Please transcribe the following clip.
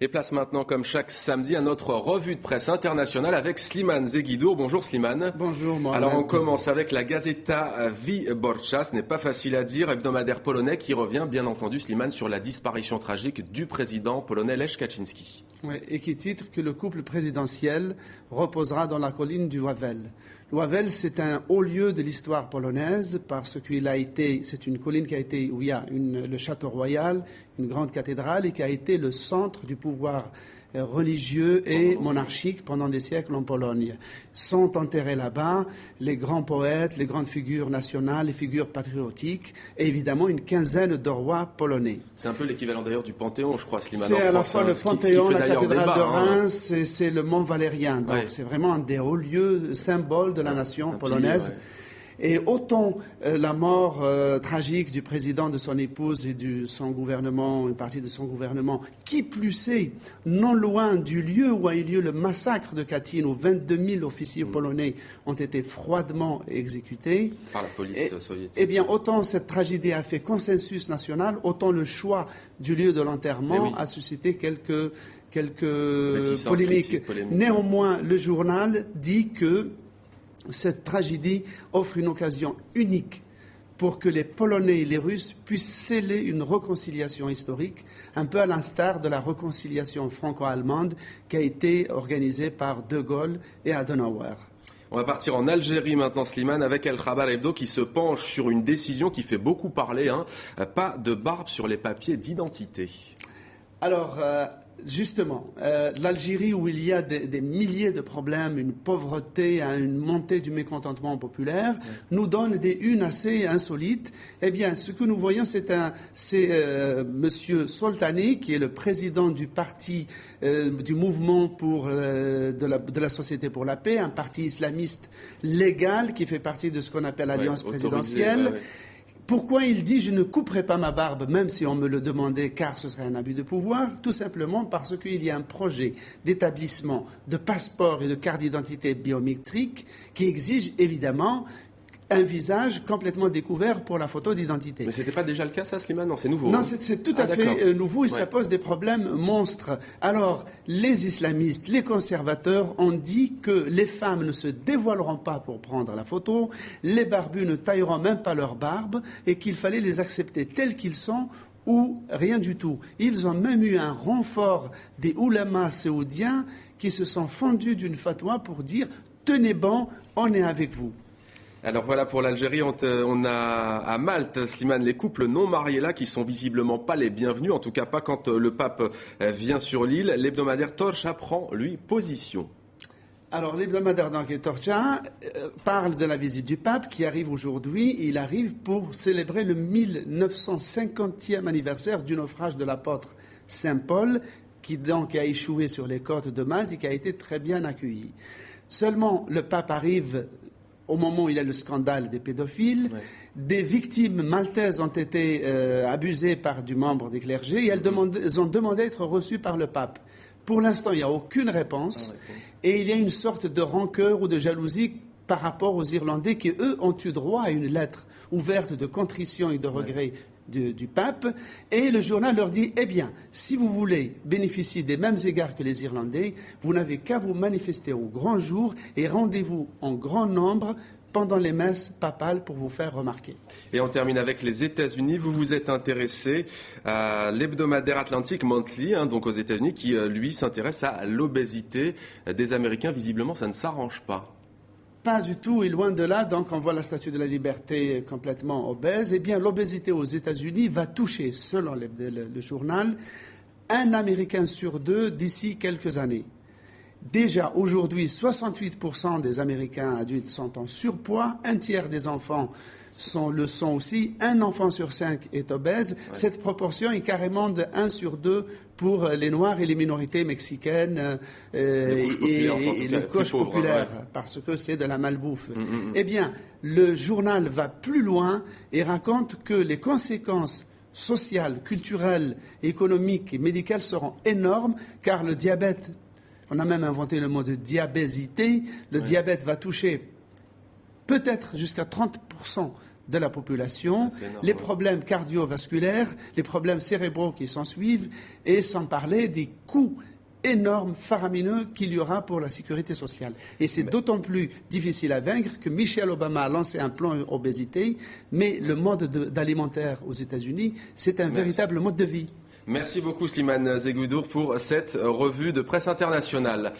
Et place maintenant, comme chaque samedi, à notre revue de presse internationale avec Slimane Zeguidour. Bonjour Slimane. Bonjour Mohamed. Alors on commence avec la Gazeta Wyborcza, ce n'est pas facile à dire, hebdomadaire polonais qui revient bien entendu Slimane sur la disparition tragique du président polonais Lech Kaczyński. Oui, et qui titre que le couple présidentiel reposera dans la colline du Wawel. Le Wawel, c'est un haut lieu de l'histoire polonaise parce c'est une colline où il y a le château royal, une grande cathédrale et qui a été le centre du pouvoir religieux et monarchique pendant des siècles en Pologne. Sont enterrés là-bas les grands poètes, les grandes figures nationales, les figures patriotiques et évidemment une quinzaine de rois polonais. C'est un peu l'équivalent d'ailleurs du Panthéon, je crois, Slimane. C'est à la fois le Panthéon, la cathédrale de Reims, c'est le Mont Valérien. Donc c'est vraiment un des hauts lieux symboles de la nation polonaise. Et autant la mort tragique du président, de son épouse et de son gouvernement, une partie de son gouvernement, qui plus est, non loin du lieu où a eu lieu le massacre de Katyn, où 22 000 officiers polonais ont été froidement exécutés. Par la police soviétique. Eh bien, autant cette tragédie a fait consensus national, autant le choix du lieu de l'enterrement a suscité quelques polémiques. Néanmoins, le journal dit que cette tragédie offre une occasion unique pour que les Polonais et les Russes puissent sceller une réconciliation historique, un peu à l'instar de la réconciliation franco-allemande qui a été organisée par De Gaulle et Adenauer. On va partir en Algérie maintenant, Slimane, avec El Khabar Hebdo qui se penche sur une décision qui fait beaucoup parler, pas de barbe sur les papiers d'identité. Alors, justement, l'Algérie où il y a des milliers de problèmes, une pauvreté, une montée du mécontentement populaire, nous donne des unes assez insolites. Eh bien, ce que nous voyons, c'est Monsieur Soltani, qui est le président du parti, du mouvement de la Société pour la paix, un parti islamiste légal qui fait partie de ce qu'on appelle l'Alliance présidentielle. Pourquoi il dit « je ne couperai pas ma barbe » même si on me le demandait car ce serait un abus de pouvoir? Tout simplement parce qu'il y a un projet d'établissement de passeport et de carte d'identité biométrique qui exige évidemment un visage complètement découvert pour la photo d'identité. Mais ce n'était pas déjà le cas, ça, Slimane? Non, c'est nouveau. Non, c'est tout à fait nouveau et ça pose des problèmes monstres. Alors, les islamistes, les conservateurs ont dit que les femmes ne se dévoileront pas pour prendre la photo, les barbus ne tailleront même pas leur barbe et qu'il fallait les accepter tels qu'ils sont ou rien du tout. Ils ont même eu un renfort des oulémas saoudiens qui se sont fondus d'une fatwa pour dire « tenez bon, on est avec vous ». Alors voilà pour l'Algérie, on a à Malte, Slimane, les couples non mariés là qui sont visiblement pas les bienvenus, en tout cas pas quand le pape vient sur l'île. L'hebdomadaire Torcha prend, lui, position. Alors l'hebdomadaire Torcha parle de la visite du pape qui arrive aujourd'hui. Il arrive pour célébrer le 1950e anniversaire du naufrage de l'apôtre Saint Paul qui donc a échoué sur les côtes de Malte et qui a été très bien accueilli. Seulement le pape arrive au moment où il y a le scandale des pédophiles, des victimes maltaises ont été abusées par du membre des clergés et elles ont demandé à être reçues par le pape. Pour l'instant, il n'y a aucune réponse et il y a une sorte de rancœur ou de jalousie par rapport aux Irlandais qui, eux, ont eu droit à une lettre ouverte de contrition et de regret du pape. Et le journal leur dit, eh bien, si vous voulez bénéficier des mêmes égards que les Irlandais, vous n'avez qu'à vous manifester au grand jour et rendez-vous en grand nombre pendant les messes papales pour vous faire remarquer. Et on termine avec les États-Unis. Vous vous êtes intéressé à l'hebdomadaire Atlantic Monthly, donc aux États-Unis, qui, lui, s'intéresse à l'obésité des Américains. Visiblement, ça ne s'arrange pas. Pas du tout, et loin de là, donc on voit la Statue de la Liberté complètement obèse. Eh bien, l'obésité aux États-Unis va toucher, selon le journal, un Américain sur deux d'ici quelques années. Déjà, aujourd'hui, 68% des Américains adultes sont en surpoids, un tiers des enfants le sont aussi, un enfant sur 5 est obèse. Cette proportion est carrément de 1 sur 2 pour les Noirs et les minorités mexicaines et les couches populaires, parce que c'est de la malbouffe. Eh bien, le journal va plus loin et raconte que les conséquences sociales, culturelles, économiques et médicales seront énormes, car le diabète, on a même inventé le mot de diabésité, le diabète va toucher peut-être jusqu'à 30% de la population, les problèmes cardiovasculaires, les problèmes cérébraux qui s'en suivent, et sans parler des coûts énorme, faramineux qu'il y aura pour la sécurité sociale. Et c'est d'autant plus difficile à vaincre que Michelle Obama a lancé un plan obésité, mais le mode alimentaire aux États-Unis, c'est un véritable mode de vie. Merci beaucoup Slimane Zegoudour pour cette revue de presse internationale.